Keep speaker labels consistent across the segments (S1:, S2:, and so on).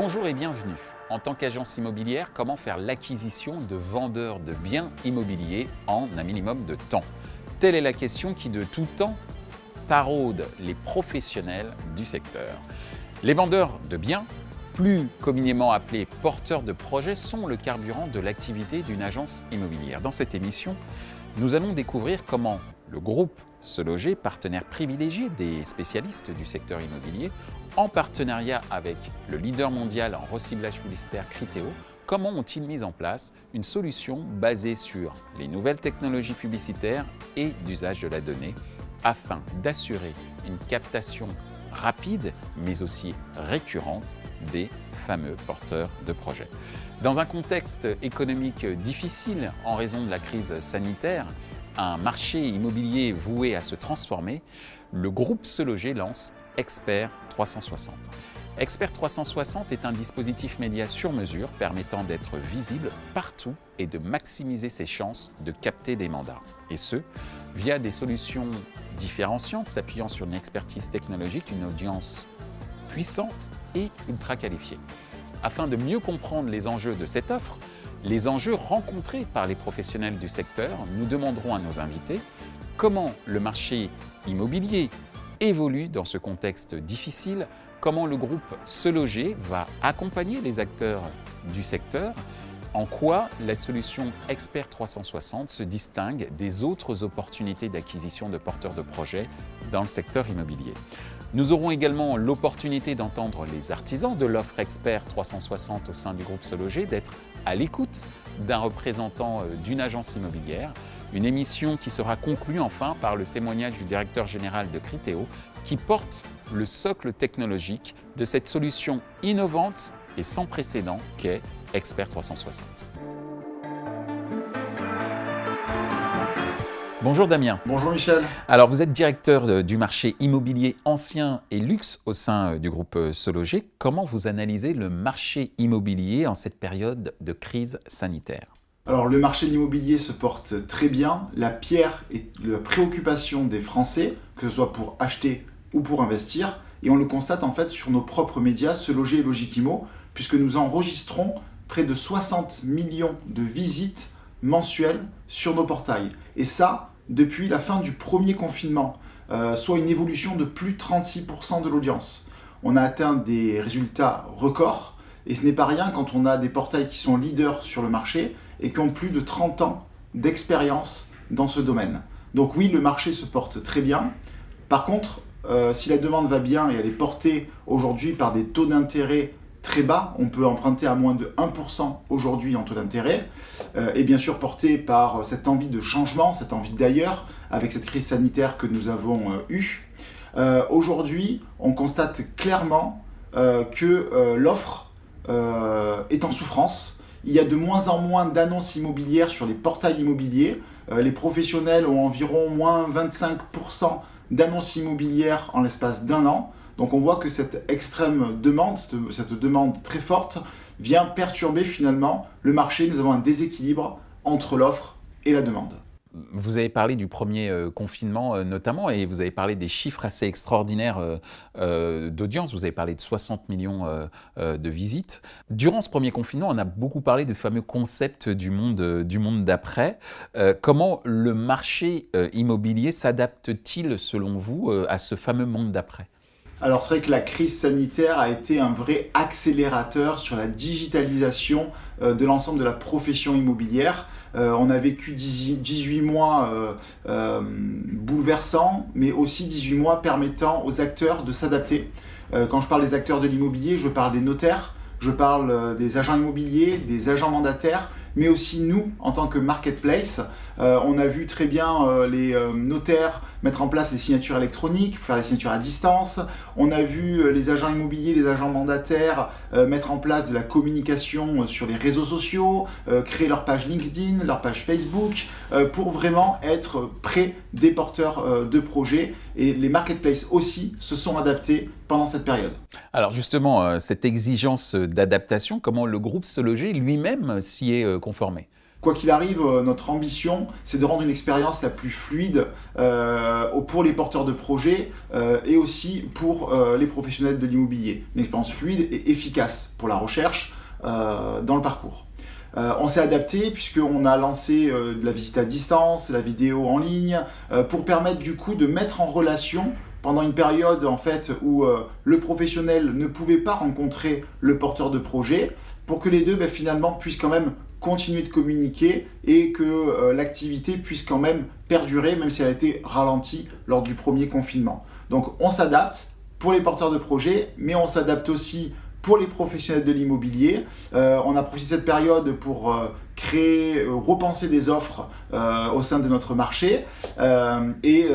S1: Bonjour et bienvenue. En tant qu'agence immobilière, comment faire l'acquisition de vendeurs de biens immobiliers en un minimum de temps? Telle est la question qui de tout temps taraude les professionnels du secteur. Les vendeurs de biens, plus communément appelés porteurs de projets, sont le carburant de l'activité d'une agence immobilière. Dans cette émission, nous allons découvrir comment le groupe Se Loger, partenaire privilégié des spécialistes du secteur immobilier, en partenariat avec le leader mondial en reciblage publicitaire Criteo, comment ont-ils mis en place une solution basée sur les nouvelles technologies publicitaires et d'usage de la donnée afin d'assurer une captation rapide mais aussi récurrente des fameux porteurs de projets. Dans un contexte économique difficile en raison de la crise sanitaire, un marché immobilier voué à se transformer, le groupe Se Loger lance Expert 360. Expert 360 est un dispositif média sur mesure permettant d'être visible partout et de maximiser ses chances de capter des mandats. Et ce, via des solutions différenciantes s'appuyant sur une expertise technologique, une audience puissante et ultra qualifiée. Afin de mieux comprendre les enjeux de cette offre, les enjeux rencontrés par les professionnels du secteur, nous demanderons à nos invités comment le marché immobilier évolue dans ce contexte difficile, comment le groupe Se Loger va accompagner les acteurs du secteur, en quoi la solution Expert 360 se distingue des autres opportunités d'acquisition de porteurs de projets dans le secteur immobilier. Nous aurons également l'opportunité d'entendre les artisans de l'offre Expert 360 au sein du groupe Se Loger, d'être à l'écoute d'un représentant d'une agence immobilière. Une émission qui sera conclue enfin par le témoignage du directeur général de Criteo qui porte le socle technologique de cette solution innovante et sans précédent qu'est Expert 360. Bonjour Damien.
S2: Bonjour Michel.
S1: Alors vous êtes directeur du marché immobilier ancien et luxe au sein du groupe Se Loger. Comment vous analysez le marché immobilier en cette période de crise sanitaire ?
S2: Alors le marché de l'immobilier se porte très bien. La pierre est la préoccupation des Français, que ce soit pour acheter ou pour investir. Et on le constate en fait sur nos propres médias, Se Loger et Logikimo, puisque nous enregistrons près de 60 millions de visites mensuelles sur nos portails. Et ça, depuis la fin du premier confinement, soit une évolution de plus de 36% de l'audience. On a atteint des résultats records, et ce n'est pas rien quand on a des portails qui sont leaders sur le marché et qui ont plus de 30 ans d'expérience dans ce domaine. Donc oui, le marché se porte très bien. Par contre, si la demande va bien et elle est portée aujourd'hui par des taux d'intérêt très bas, on peut emprunter à moins de 1% aujourd'hui en taux d'intérêt, et bien sûr porté par cette envie de changement, cette envie d'ailleurs, avec cette crise sanitaire que nous avons eue. Aujourd'hui, on constate clairement que l'offre est en souffrance. Il y a de moins en moins d'annonces immobilières sur les portails immobiliers. Les professionnels ont environ moins 25% d'annonces immobilières en l'espace d'un an. Donc on voit que cette extrême demande, cette demande très forte, vient perturber finalement le marché. Nous avons un déséquilibre entre l'offre et la demande.
S1: Vous avez parlé du premier confinement notamment, et vous avez parlé des chiffres assez extraordinaires d'audience. Vous avez parlé de 60 millions de visites. Durant ce premier confinement, on a beaucoup parlé du fameux concept du monde d'après. Comment le marché immobilier s'adapte-t-il, selon vous, à ce fameux monde d'après ?
S2: Alors c'est vrai que la crise sanitaire a été un vrai accélérateur sur la digitalisation de l'ensemble de la profession immobilière. On a vécu 18 mois bouleversants, mais aussi 18 mois permettant aux acteurs de s'adapter. Quand je parle des acteurs de l'immobilier, je parle des notaires, je parle des agents immobiliers, des agents mandataires, mais aussi nous, en tant que marketplace. On a vu très bien les notaires mettre en place les signatures électroniques, pour faire les signatures à distance. On a vu les agents immobiliers, les agents mandataires mettre en place de la communication sur les réseaux sociaux, créer leur page LinkedIn, leur page Facebook, pour vraiment être près des porteurs de projets. Et les marketplaces aussi se sont adaptés pendant cette période.
S1: Alors justement, cette exigence d'adaptation, comment le groupe Se Loger lui-même s'y est conformé ?
S2: Quoi qu'il arrive, notre ambition, c'est de rendre une expérience la plus fluide pour les porteurs de projets et aussi pour les professionnels de l'immobilier. Une expérience fluide et efficace pour la recherche dans le parcours. On s'est adapté puisqu'on a lancé de la visite à distance, la vidéo en ligne, pour permettre du coup de mettre en relation pendant une période en fait où le professionnel ne pouvait pas rencontrer le porteur de projet, pour que les deux finalement puissent quand même continuer de communiquer et que l'activité puisse quand même perdurer, même si elle a été ralentie lors du premier confinement. Donc on s'adapte pour les porteurs de projets, mais on s'adapte aussi pour les professionnels de l'immobilier. On a profité de cette période pour créer, repenser des offres au sein de notre marché et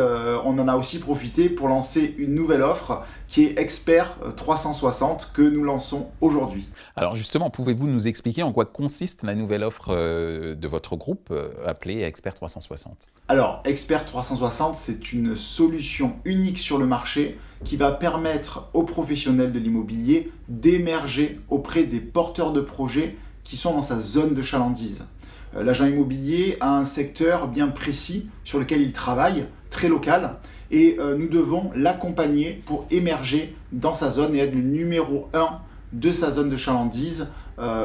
S2: on en a aussi profité pour lancer une nouvelle offre qui est Expert 360 que nous lançons aujourd'hui.
S1: Alors justement, pouvez-vous nous expliquer en quoi consiste la nouvelle offre de votre groupe appelée Expert 360 ?
S2: Alors, Expert 360, c'est une solution unique sur le marché qui va permettre aux professionnels de l'immobilier d'émerger auprès des porteurs de projets qui sont dans sa zone de chalandise. L'agent immobilier a un secteur bien précis sur lequel il travaille, très local, et nous devons l'accompagner pour émerger dans sa zone et être le numéro 1 de sa zone de chalandise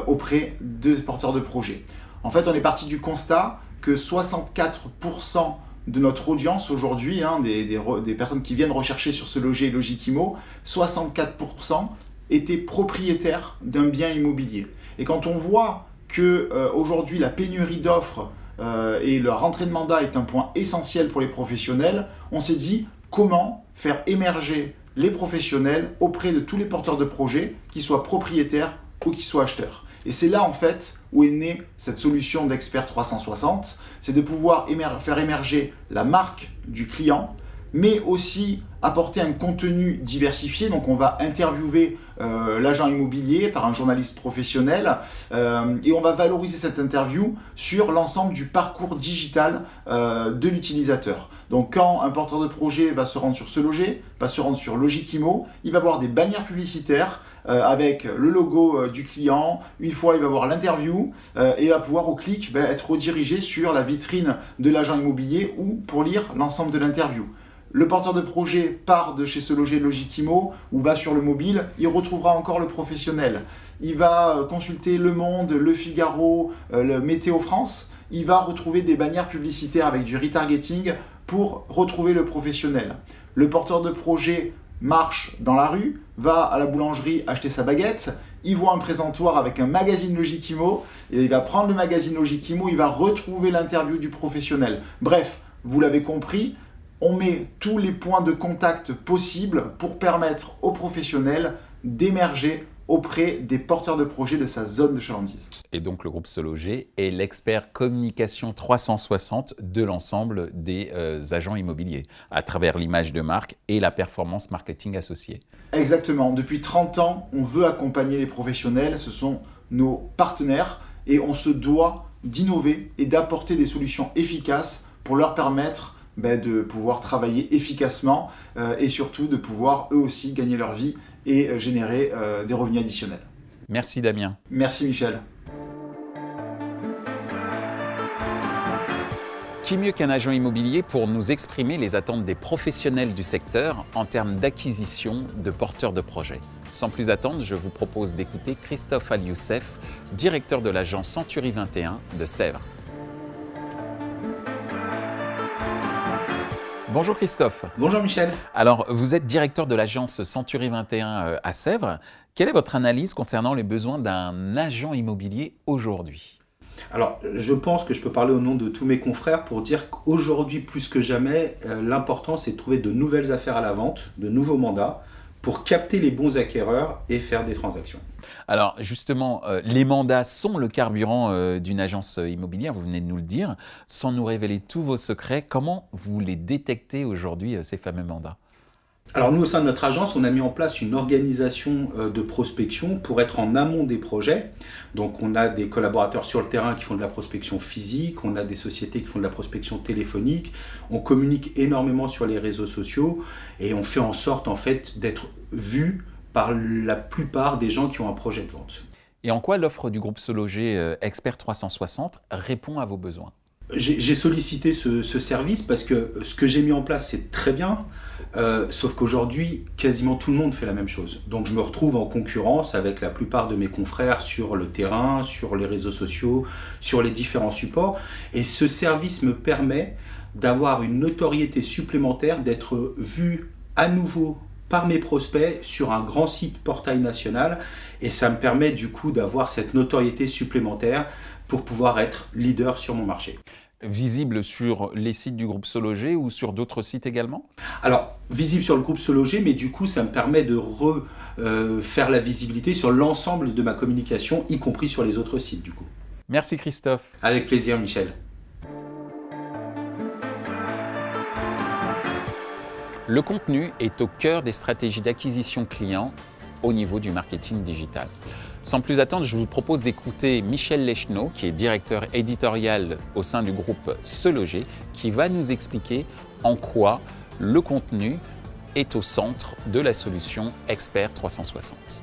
S2: auprès des porteurs de projets. En fait, on est parti du constat que 64% de notre audience aujourd'hui, des personnes qui viennent rechercher sur Se Loger et Logikimo, 64% étaient propriétaires d'un bien immobilier. Et quand on voit qu'aujourd'hui la pénurie d'offres et la rentrée de mandat est un point essentiel pour les professionnels, on s'est dit comment faire émerger les professionnels auprès de tous les porteurs de projets, qu'ils soient propriétaires ou qu'ils soient acheteurs. Et c'est là en fait où est née cette solution d'Expert 360, c'est de pouvoir faire émerger la marque du client, mais aussi apporter un contenu diversifié. Donc on va interviewer l'agent immobilier par un journaliste professionnel et on va valoriser cette interview sur l'ensemble du parcours digital de l'utilisateur. Donc quand un porteur de projet va se rendre sur Se Loger, va se rendre sur Logikimo, il va voir des bannières publicitaires avec le logo du client. Une fois, il va voir l'interview et va pouvoir au clic être redirigé sur la vitrine de l'agent immobilier ou pour lire l'ensemble de l'interview. Le porteur de projet part de chez Se Loger Logikimo ou va sur le mobile, il retrouvera encore le professionnel. Il va consulter Le Monde, Le Figaro, le Météo France. Il va retrouver des bannières publicitaires avec du retargeting pour retrouver le professionnel. Le porteur de projet marche dans la rue, va à la boulangerie acheter sa baguette, il voit un présentoir avec un magazine Logikimo, et il va prendre le magazine Logikimo, il va retrouver l'interview du professionnel. Bref, vous l'avez compris, on met tous les points de contact possibles pour permettre aux professionnels d'émerger auprès des porteurs de projets de sa zone de chalandise.
S1: Et donc le groupe Se Loger est l'expert communication 360 de l'ensemble des agents immobiliers, à travers l'image de marque et la performance marketing associée.
S2: Exactement. Depuis 30 ans, on veut accompagner les professionnels, ce sont nos partenaires et on se doit d'innover et d'apporter des solutions efficaces pour leur permettre de pouvoir travailler efficacement et surtout de pouvoir eux aussi gagner leur vie et générer des revenus additionnels.
S1: Merci Damien.
S2: Merci Michel.
S1: Qui mieux qu'un agent immobilier pour nous exprimer les attentes des professionnels du secteur en termes d'acquisition de porteurs de projets. Sans plus attendre, je vous propose d'écouter Christophe Al-Youssef, directeur de l'agence Century 21 de Sèvres. Bonjour Christophe.
S3: Bonjour Michel.
S1: Alors, vous êtes directeur de l'agence Century 21 à Sèvres. Quelle est votre analyse concernant les besoins d'un agent immobilier aujourd'hui ?
S3: Alors, je pense que je peux parler au nom de tous mes confrères pour dire qu'aujourd'hui, plus que jamais, l'important, c'est de trouver de nouvelles affaires à la vente, de nouveaux mandats, pour capter les bons acquéreurs et faire des transactions.
S1: Alors justement, les mandats sont le carburant d'une agence immobilière, vous venez de nous le dire. Sans nous révéler tous vos secrets, comment vous les détectez aujourd'hui, ces fameux mandats ?
S3: Alors nous, au sein de notre agence, on a mis en place une organisation de prospection pour être en amont des projets. Donc on a des collaborateurs sur le terrain qui font de la prospection physique, on a des sociétés qui font de la prospection téléphonique, on communique énormément sur les réseaux sociaux et on fait en sorte en fait d'être vu par la plupart des gens qui ont un projet de vente.
S1: Et en quoi l'offre du groupe SeLoger Expert 360 répond à vos besoins?
S3: J'ai sollicité ce service parce que ce que j'ai mis en place, c'est très bien, sauf qu'aujourd'hui, quasiment tout le monde fait la même chose. Donc je me retrouve en concurrence avec la plupart de mes confrères sur le terrain, sur les réseaux sociaux, sur les différents supports. Et ce service me permet d'avoir une notoriété supplémentaire, d'être vu à nouveau par mes prospects sur un grand site portail national. Et ça me permet du coup d'avoir cette notoriété supplémentaire pour pouvoir être leader sur mon marché.
S1: Visible sur les sites du groupe SeLoger ou sur d'autres sites également?
S3: Alors, visible sur le groupe SeLoger, mais du coup, ça me permet de faire la visibilité sur l'ensemble de ma communication, y compris sur les autres sites du coup.
S1: Merci Christophe.
S3: Avec plaisir, Michel.
S1: Le contenu est au cœur des stratégies d'acquisition client au niveau du marketing digital. Sans plus attendre, je vous propose d'écouter Michel Lechneau, qui est directeur éditorial au sein du groupe SeLoger, qui va nous expliquer en quoi le contenu est au centre de la solution Expert 360.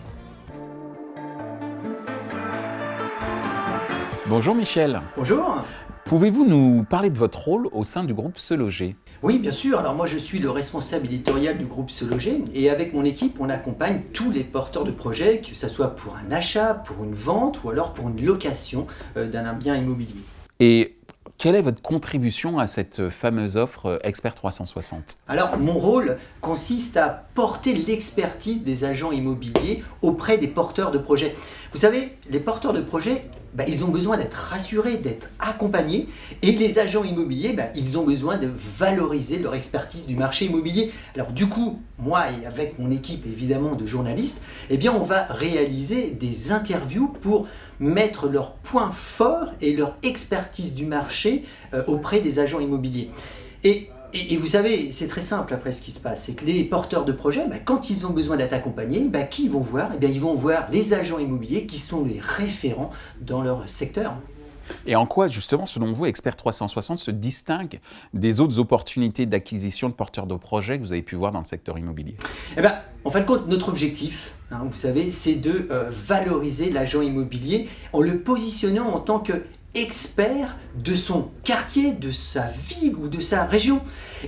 S1: Bonjour Michel.
S4: Bonjour.
S1: Pouvez-vous nous parler de votre rôle au sein du groupe SeLoger?
S4: Oui, bien sûr. Alors moi, je suis le responsable éditorial du groupe SeLoger et avec mon équipe, on accompagne tous les porteurs de projets, que ce soit pour un achat, pour une vente ou alors pour une location d'un bien immobilier.
S1: Et quelle est votre contribution à cette fameuse offre Expert 360?
S4: Alors, mon rôle consiste à porter l'expertise des agents immobiliers auprès des porteurs de projets. Vous savez, les porteurs de projets, ils ont besoin d'être rassurés, d'être accompagnés, et les agents immobiliers, ils ont besoin de valoriser leur expertise du marché immobilier. Alors du coup, moi et avec mon équipe évidemment de journalistes, on va réaliser des interviews pour mettre leurs points forts et leur expertise du marché auprès des agents immobiliers. Et vous savez, c'est très simple après ce qui se passe, c'est que les porteurs de projets, quand ils ont besoin d'être accompagnés, qui ils vont voir? Ils vont voir les agents immobiliers qui sont les référents dans leur secteur.
S1: Et en quoi, justement, selon vous, Expert 360 se distingue des autres opportunités d'acquisition de porteurs de projets que vous avez pu voir dans le secteur immobilier?
S4: En fin de compte, notre objectif, vous savez, c'est de valoriser l'agent immobilier en le positionnant en tant que expert de son quartier, de sa ville ou de sa région.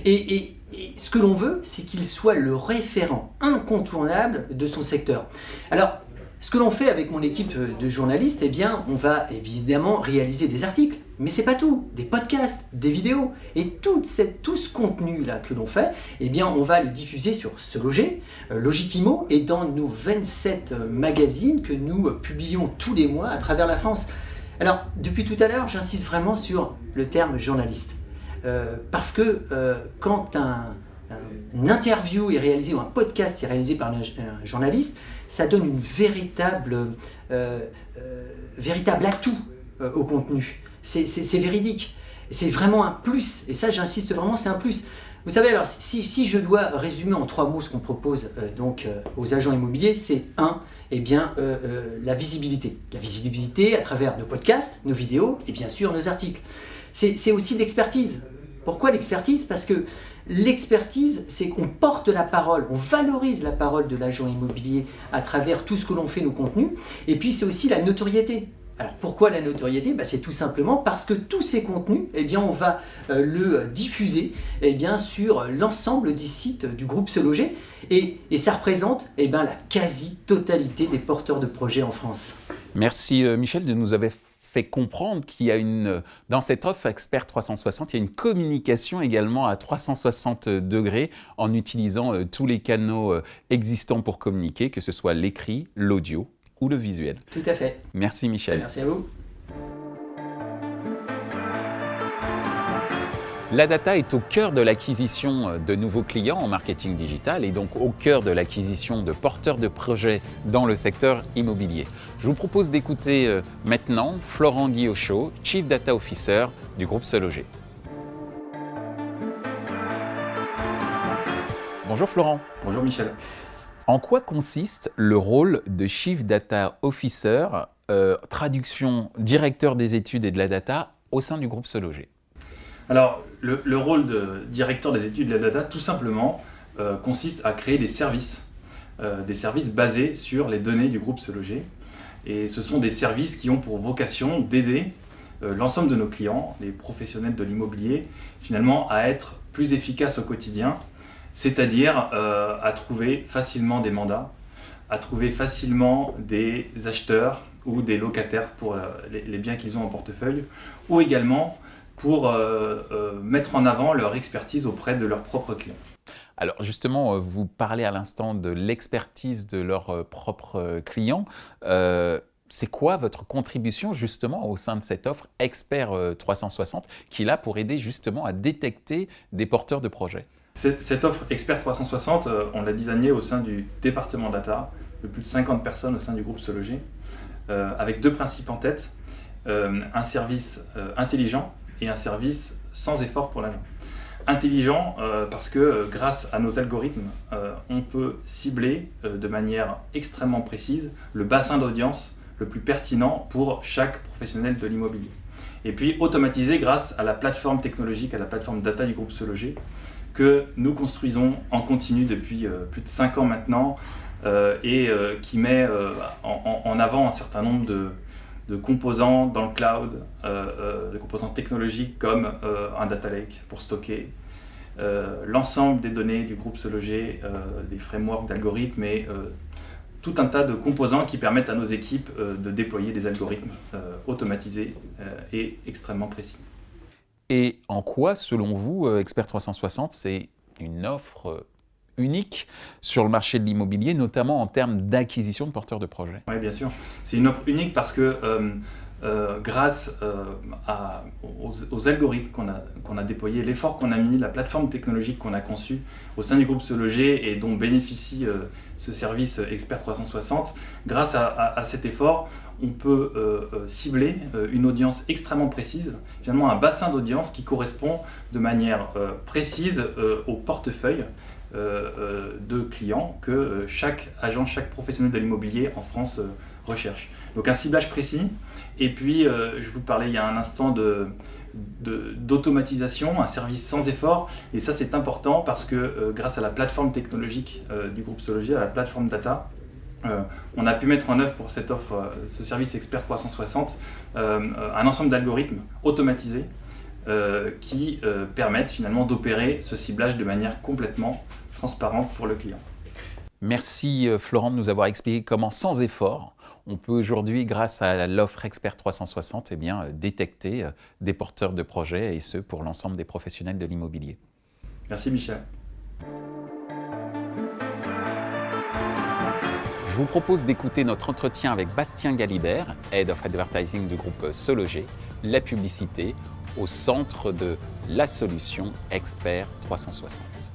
S4: Et ce que l'on veut, c'est qu'il soit le référent incontournable de son secteur. Alors, ce que l'on fait avec mon équipe de journalistes, on va évidemment réaliser des articles, mais c'est pas tout, des podcasts, des vidéos, et tout ce contenu-là que l'on fait, on va le diffuser sur SeLoger, Logikimo, et dans nos 27 magazines que nous publions tous les mois à travers la France. Alors, depuis tout à l'heure, j'insiste vraiment sur le terme journaliste. Parce que quand une interview est réalisée ou un podcast est réalisé par un journaliste, ça donne une véritable atout au contenu. C'est véridique. C'est vraiment un plus. Et ça, j'insiste vraiment, c'est un plus. Vous savez, alors, si je dois résumer en 3 mots ce qu'on propose aux agents immobiliers, c'est la visibilité. La visibilité à travers nos podcasts, nos vidéos et bien sûr nos articles. C'est aussi l'expertise. Pourquoi l'expertise? Parce que l'expertise, c'est qu'on porte la parole, on valorise la parole de l'agent immobilier à travers tout ce que l'on fait, nos contenus. Et puis c'est aussi la notoriété. Alors pourquoi la notoriété? C'est tout simplement parce que tous ces contenus, on va le diffuser sur l'ensemble des sites du groupe SeLoger et ça représente la quasi-totalité des porteurs de projets en France.
S1: Merci Michel de nous avoir fait comprendre qu'il y a dans cette offre Expert 360, il y a une communication également à 360 degrés en utilisant tous les canaux existants pour communiquer, que ce soit l'écrit, l'audio ou le visuel.
S4: Tout à fait.
S1: Merci Michel.
S4: Merci à vous.
S1: La data est au cœur de l'acquisition de nouveaux clients en marketing digital et donc au cœur de l'acquisition de porteurs de projets dans le secteur immobilier. Je vous propose d'écouter maintenant Florent Guillochot, Chief Data Officer du groupe SeLoger. Bonjour Florent.
S3: Bonjour Michel.
S1: En quoi consiste le rôle de Chief Data Officer, traduction directeur des études et de la data au sein du groupe SeLoger?
S5: Alors, le rôle de directeur des études de la data, tout simplement, consiste à créer des services des services basés sur les données du groupe Se Loger. Et ce sont des services qui ont pour vocation d'aider l'ensemble de nos clients, les professionnels de l'immobilier, finalement à être plus efficaces au quotidien, c'est-à-dire à trouver facilement des mandats, à trouver facilement des acheteurs ou des locataires pour les biens qu'ils ont en portefeuille, ou également pour mettre en avant leur expertise auprès de leurs propres clients.
S1: Alors justement, vous parlez à l'instant de l'expertise de leurs propres clients. C'est quoi votre contribution justement au sein de cette offre Expert 360 qui est là pour aider justement à détecter des porteurs de projets?
S5: Cette offre Expert 360, on l'a designée au sein du département data, de plus de 50 personnes au sein du groupe Se Loger, avec deux principes en tête, un service intelligent et un service sans effort pour l'agent. Intelligent parce que grâce à nos algorithmes, on peut cibler de manière extrêmement précise le bassin d'audience le plus pertinent pour chaque professionnel de l'immobilier. Et puis automatisé grâce à la plateforme technologique, à la plateforme data du groupe Se Loger, que nous construisons en continu depuis plus de 5 ans maintenant et qui met en avant un certain nombre de composants dans le cloud, de composants technologiques comme un data lake pour stocker l'ensemble des données du groupe Se Loger, des frameworks d'algorithmes et tout un tas de composants qui permettent à nos équipes de déployer des algorithmes automatisés et extrêmement précis.
S1: Et en quoi, selon vous, Expert 360, c'est une offre unique sur le marché de l'immobilier, notamment en termes d'acquisition de porteurs de projets?
S5: Oui, bien sûr. C'est une offre unique parce que grâce aux algorithmes qu'on a déployés, l'effort qu'on a mis, la plateforme technologique qu'on a conçue au sein du groupe Se Loger et dont bénéficie ce service Expert 360, grâce à cet effort, on peut cibler une audience extrêmement précise, finalement un bassin d'audience qui correspond de manière précise au portefeuille de clients que chaque agent, chaque professionnel de l'immobilier en France recherche. Donc un ciblage précis, et puis je vous parlais il y a un instant d'automatisation, un service sans effort, et ça c'est important parce que grâce à la plateforme technologique du groupe Se Loger, à la plateforme data, on a pu mettre en œuvre pour cette offre, ce service Expert 360, un ensemble d'algorithmes automatisés qui permettent finalement d'opérer ce ciblage de manière complètement transparente pour le client.
S1: Merci Florent de nous avoir expliqué comment, sans effort, on peut aujourd'hui, grâce à l'offre Expert 360, détecter des porteurs de projets, et ce pour l'ensemble des professionnels de l'immobilier.
S5: Merci Michel.
S1: Je vous propose d'écouter notre entretien avec Bastien Galibert, Head of Advertising du groupe Se Loger, la publicité au centre de la solution Expert 360.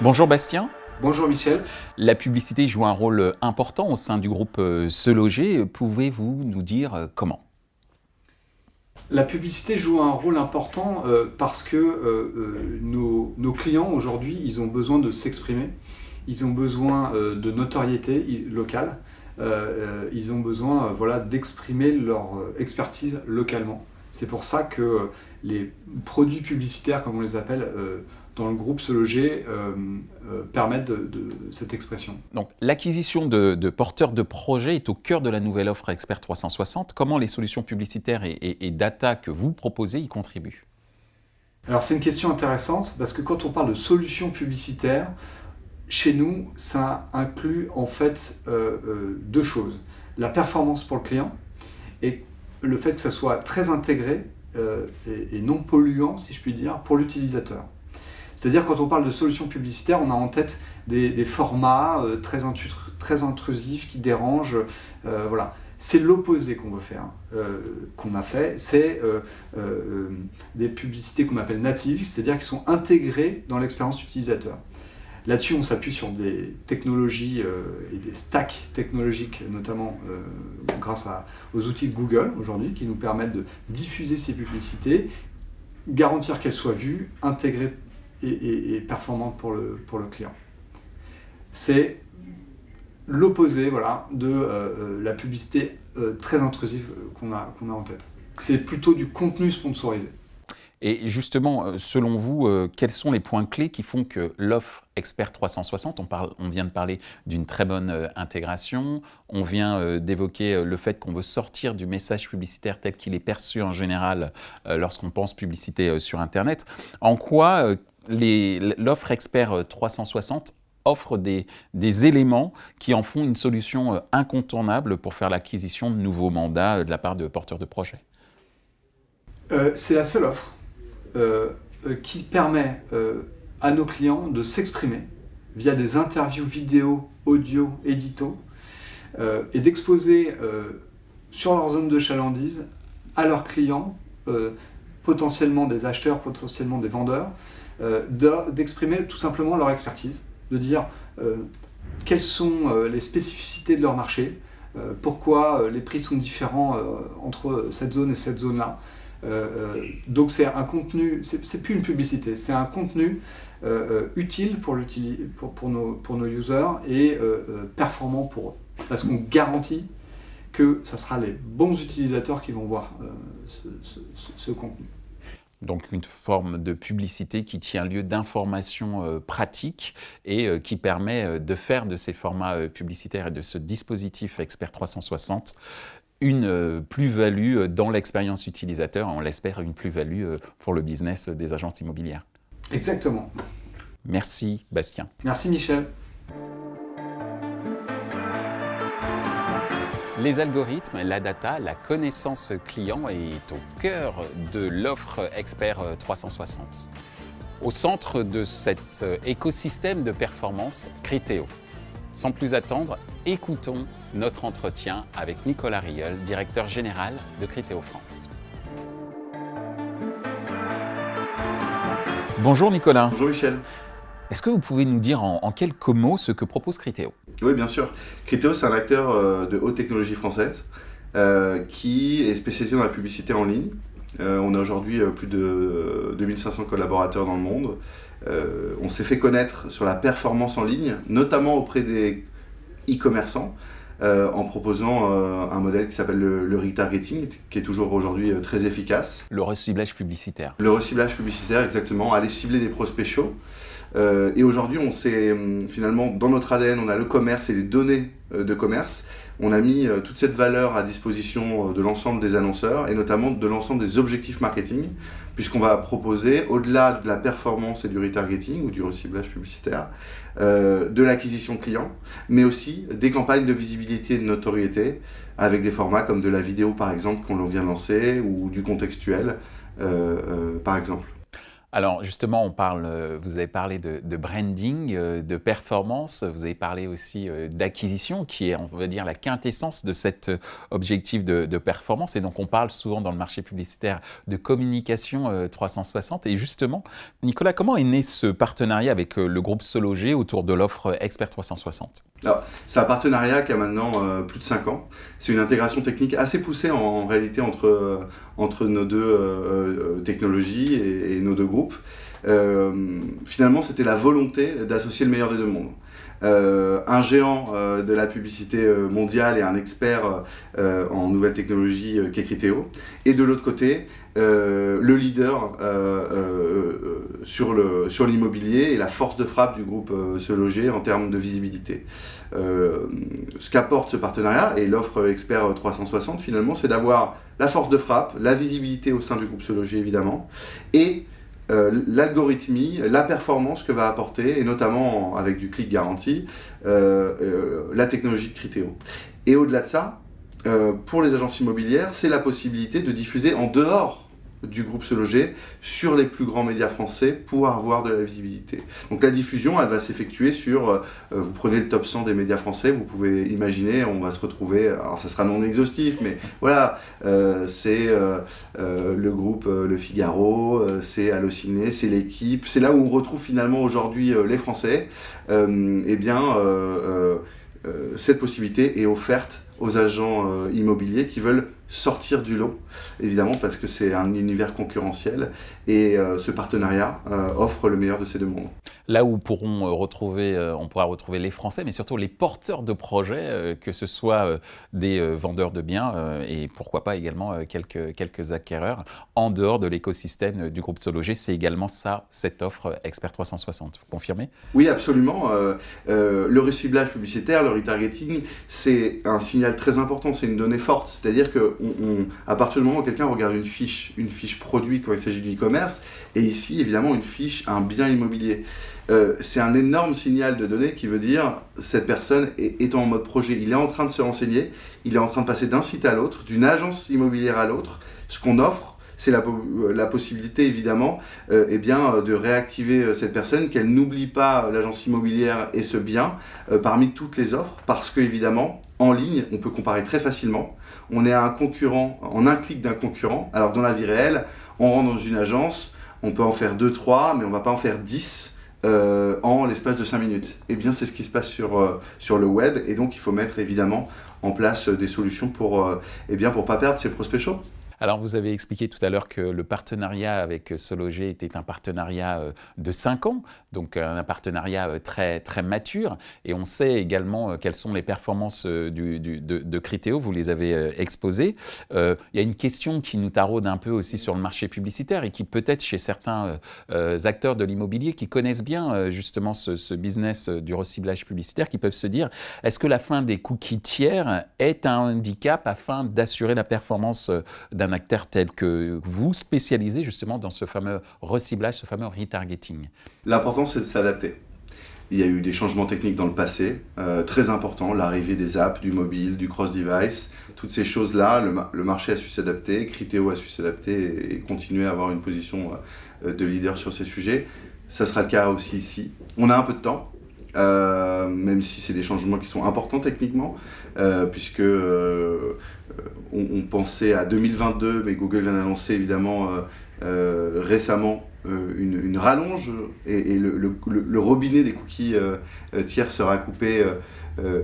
S1: Bonjour Bastien.
S2: Bonjour Michel.
S1: La publicité joue un rôle important au sein du groupe Se Loger. Pouvez-vous nous dire comment?
S6: La publicité joue un rôle important parce que nos clients aujourd'hui, ils ont besoin de s'exprimer, ils ont besoin de notoriété locale, ils ont besoin d'exprimer leur expertise localement. C'est pour ça que les produits publicitaires, comme on les appelle, dans le groupe Se Loger, permettent de cette expression.
S1: Donc, l'acquisition de porteurs de projets est au cœur de la nouvelle offre Expert 360. Comment les solutions publicitaires et data que vous proposez y contribuent?
S6: Alors, c'est une question intéressante parce que quand on parle de solutions publicitaires, chez nous, ça inclut en fait deux choses. La performance pour le client et le fait que ça soit très intégré et non polluant, si je puis dire, pour l'utilisateur. C'est-à-dire, quand on parle de solutions publicitaires, on a en tête des formats très intrusifs qui dérangent. Voilà. C'est l'opposé qu'on veut faire, qu'on a fait. C'est des publicités qu'on appelle natives, c'est-à-dire qui sont intégrées dans l'expérience utilisateur. Là-dessus, on s'appuie sur des technologies et des stacks technologiques, notamment grâce aux outils de Google aujourd'hui, qui nous permettent de diffuser ces publicités, garantir qu'elles soient vues, intégrées et performante pour le client. C'est l'opposé de la publicité très intrusive qu'on a en tête. C'est plutôt du contenu sponsorisé.
S1: Et justement, selon vous, quels sont les points clés qui font que l'offre Expert 360, on vient de parler d'une très bonne intégration, on vient d'évoquer le fait qu'on veut sortir du message publicitaire tel qu'il est perçu en général lorsqu'on pense publicité sur Internet. En quoi l'offre Expert 360 offre des éléments qui en font une solution incontournable pour faire l'acquisition de nouveaux mandats de la part de porteurs de projets?
S6: C'est la seule offre qui permet à nos clients de s'exprimer via des interviews vidéo, audio, édito, et d'exposer sur leur zone de chalandise à leurs clients, potentiellement des acheteurs, potentiellement des vendeurs, d'exprimer tout simplement leur expertise, de dire quelles sont les spécificités de leur marché, pourquoi les prix sont différents entre cette zone et cette zone-là. Donc c'est un contenu, c'est plus une publicité, c'est un contenu utile pour nos users et performant pour eux. Parce qu'on garantit que ce sera les bons utilisateurs qui vont voir ce contenu.
S1: Donc une forme de publicité qui tient lieu d'informations pratiques et qui permet de faire de ces formats publicitaires et de ce dispositif Expert 360 une plus-value dans l'expérience utilisateur, on l'espère une plus-value pour le business des agences immobilières.
S6: Exactement.
S1: Merci Bastien.
S6: Merci Michel.
S1: Les algorithmes, la data, la connaissance client est au cœur de l'offre Expert 360. Au centre de cet écosystème de performance, Criteo. Sans plus attendre, écoutons notre entretien avec Nicolas Rieul, directeur général de Criteo France. Bonjour Nicolas.
S7: Bonjour Michel.
S1: Est-ce que vous pouvez nous dire en quelques mots ce que propose Criteo?
S7: Oui, bien sûr. Criteo, c'est un acteur de haute technologie française qui est spécialisé dans la publicité en ligne. On a aujourd'hui plus de 2500 collaborateurs dans le monde. On s'est fait connaître sur la performance en ligne, notamment auprès des e-commerçants, en proposant un modèle qui s'appelle le retargeting, qui est toujours aujourd'hui très efficace.
S1: Le reciblage publicitaire.
S7: Le reciblage publicitaire, exactement, aller cibler des prospects chauds. Et aujourd'hui, on s'est finalement, dans notre ADN, on a le commerce et les données de commerce. On a mis toute cette valeur à disposition de l'ensemble des annonceurs et notamment de l'ensemble des objectifs marketing, puisqu'on va proposer, au-delà de la performance et du retargeting ou du reciblage publicitaire, de l'acquisition client, mais aussi des campagnes de visibilité et de notoriété avec des formats comme de la vidéo par exemple qu'on vient de lancer ou du contextuel par exemple.
S1: Alors justement, vous avez parlé de branding, de performance, vous avez parlé aussi d'acquisition, qui est, on va dire, la quintessence de cet objectif de performance. Et donc on parle souvent dans le marché publicitaire de communication 360. Et justement, Nicolas, comment est né ce partenariat avec le groupe SeLoger autour de l'offre Expert 360 ?
S7: Alors, c'est un partenariat qui a maintenant plus de 5 ans. C'est une intégration technique assez poussée en réalité entre nos deux technologies et nos deux groupes. Finalement, c'était la volonté d'associer le meilleur des deux mondes. Un géant de la publicité mondiale et un expert en nouvelles technologies qu'est Criteo. Et de l'autre côté, le leader sur l'immobilier et la force de frappe du groupe SeLoger en termes de visibilité. Ce qu'apporte ce partenariat et l'offre Expert 360 finalement, c'est d'avoir la force de frappe, la visibilité au sein du groupe SeLoger évidemment, et l'algorithmie, la performance que va apporter, et notamment avec du click garanti, la technologie de Criteo. Et au-delà de ça, pour les agences immobilières, c'est la possibilité de diffuser en dehors du groupe SeLoger sur les plus grands médias français pour avoir de la visibilité. Donc la diffusion, elle va s'effectuer sur, vous prenez le top 100 des médias français, vous pouvez imaginer, on va se retrouver, alors ça sera non exhaustif, mais voilà, c'est le groupe Le Figaro, c'est Allociné, c'est L'Équipe, c'est là où on retrouve finalement aujourd'hui les Français. Cette possibilité est offerte aux agents immobiliers qui veulent sortir du lot, évidemment, parce que c'est un univers concurrentiel et ce partenariat offre le meilleur de ces deux mondes.
S1: Là où on pourra retrouver les Français, mais surtout les porteurs de projets, que ce soit des vendeurs de biens et pourquoi pas également quelques acquéreurs en dehors de l'écosystème du groupe SoLoger. C'est également ça, cette offre Expert 360. Vous confirmez?
S7: Oui, absolument. Le reciblage publicitaire, le retargeting, c'est un signal très important, c'est une donnée forte. C'est-à-dire qu'à partir du moment où quelqu'un regarde une fiche produit quand il s'agit du e-commerce, et ici, évidemment, une fiche, un bien immobilier. C'est un énorme signal de données qui veut dire cette personne est en mode projet, il est en train de se renseigner, il est en train de passer d'un site à l'autre, d'une agence immobilière à l'autre. Ce qu'on offre, c'est la possibilité évidemment de réactiver cette personne, qu'elle n'oublie pas l'agence immobilière et ce bien parmi toutes les offres, parce que évidemment en ligne on peut comparer très facilement. On est à un concurrent, en un clic d'un concurrent, alors dans la vie réelle, on rentre dans une agence, on peut en faire 2-3, mais on ne va pas en faire 10 en l'espace de 5 minutes. Eh bien, c'est ce qui se passe sur le web, et donc il faut mettre évidemment en place des solutions pour pas perdre ses prospects chauds.
S1: Alors, vous avez expliqué tout à l'heure que le partenariat avec SoLoger était un partenariat de 5 ans, donc un partenariat très, très mature. Et on sait également quelles sont les performances de Criteo, vous les avez exposées. Il y a une question qui nous taraude un peu aussi sur le marché publicitaire et qui peut-être chez certains acteurs de l'immobilier qui connaissent bien justement ce business du reciblage publicitaire, qui peuvent se dire, est-ce que la fin des cookies tiers est un handicap afin d'assurer la performance d'un acteur tel que vous, spécialisé justement dans ce fameux reciblage, ce fameux retargeting?
S7: L'important, c'est de s'adapter. Il y a eu des changements techniques dans le passé, très importants, l'arrivée des apps, du mobile, du cross-device, toutes ces choses-là, le marché a su s'adapter, Criteo a su s'adapter et continuer à avoir une position de leader sur ces sujets. Ça sera le cas aussi ici. On a un peu de temps, même si c'est des changements qui sont importants techniquement, puisque on pensait à 2022, mais Google vient d'annoncer évidemment récemment une rallonge, et le robinet des cookies tiers sera coupé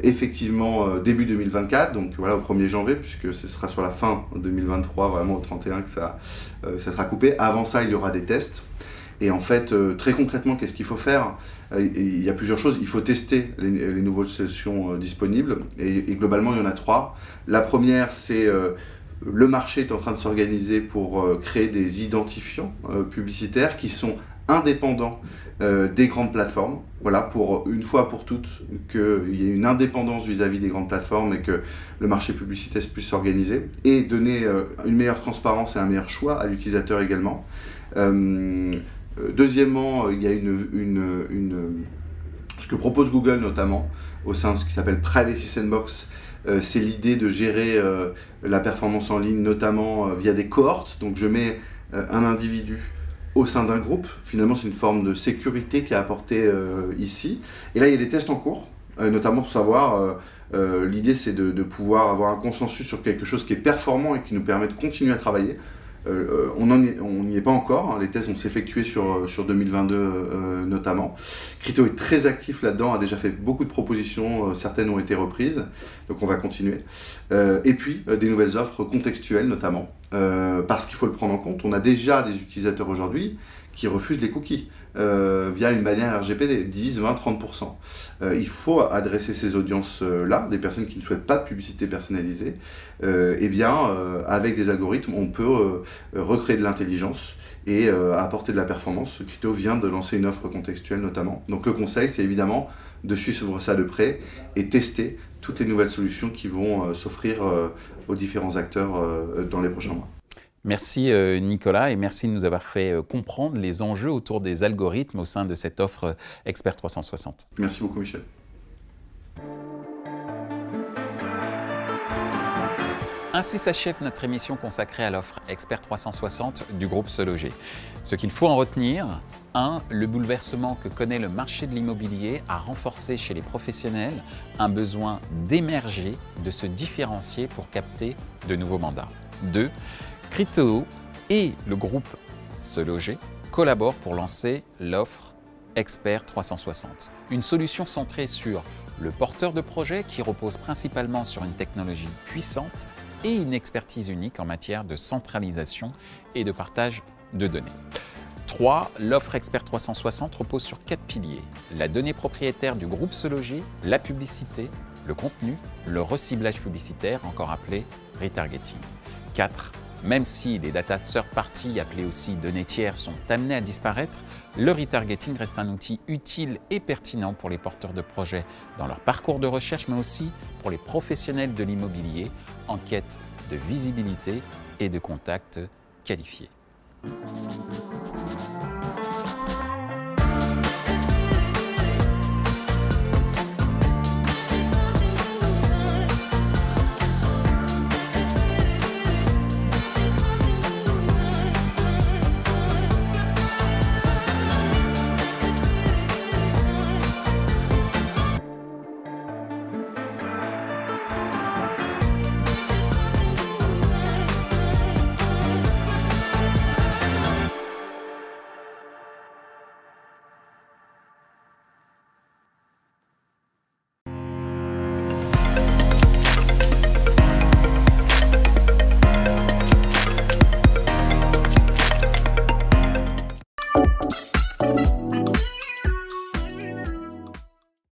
S7: effectivement début 2024, donc voilà, au 1er janvier, puisque ce sera sur la fin 2023, vraiment au 31 que ça sera coupé. Avant ça, il y aura des tests. Et en fait, très concrètement, qu'est-ce qu'il faut faire ? Il y a plusieurs choses. Il faut tester les nouvelles solutions disponibles. Et globalement, il y en a 3. La première, c'est le marché est en train de s'organiser pour créer des identifiants publicitaires qui sont indépendants des grandes plateformes. Voilà, pour une fois pour toutes, qu'il y ait une indépendance vis-à-vis des grandes plateformes et que le marché publicitaire puisse s'organiser. Et donner une meilleure transparence et un meilleur choix à l'utilisateur également. Deuxièmement, il y a ce que propose Google notamment au sein de ce qui s'appelle Privacy Sandbox. C'est l'idée de gérer la performance en ligne, notamment via des cohortes. Donc je mets un individu au sein d'un groupe. Finalement, c'est une forme de sécurité qui est apportée ici. Et là, il y a des tests en cours, notamment pour savoir... l'idée, c'est de pouvoir avoir un consensus sur quelque chose qui est performant et qui nous permet de continuer à travailler. On n'y est pas encore, hein. Les tests vont s'effectuer sur 2022 notamment. Criteo est très actif là-dedans, a déjà fait beaucoup de propositions, certaines ont été reprises, donc on va continuer. Et puis des nouvelles offres contextuelles notamment, parce qu'il faut le prendre en compte. On a déjà des utilisateurs aujourd'hui qui refusent les cookies via une bannière RGPD, 10, 20, 30%. Il faut adresser ces audiences-là, des personnes qui ne souhaitent pas de publicité personnalisée. Avec des algorithmes, on peut recréer de l'intelligence et apporter de la performance. Criteo vient de lancer une offre contextuelle notamment. Donc le conseil, c'est évidemment de suivre ça de près et tester toutes les nouvelles solutions qui vont s'offrir aux différents acteurs dans les prochains mois.
S1: Merci Nicolas, et merci de nous avoir fait comprendre les enjeux autour des algorithmes au sein de cette offre Expert 360.
S7: Merci beaucoup Michel.
S1: Ainsi s'achève notre émission consacrée à l'offre Expert 360 du groupe SoLoger. Ce qu'il faut en retenir, 1. Le bouleversement que connaît le marché de l'immobilier a renforcé chez les professionnels un besoin d'émerger, de se différencier pour capter de nouveaux mandats. 2. Criteo et le groupe SoLoger collaborent pour lancer l'offre Expert 360, une solution centrée sur le porteur de projet qui repose principalement sur une technologie puissante et une expertise unique en matière de centralisation et de partage de données. 3. L'offre Expert 360 repose sur 4 piliers. La donnée propriétaire du groupe Se Loger, la publicité, le contenu, le reciblage publicitaire, encore appelé retargeting. 4. Même si les data third party, appelés aussi données tiers, sont amenés à disparaître, le retargeting reste un outil utile et pertinent pour les porteurs de projets dans leur parcours de recherche, mais aussi pour les professionnels de l'immobilier en quête de visibilité et de contacts qualifiés.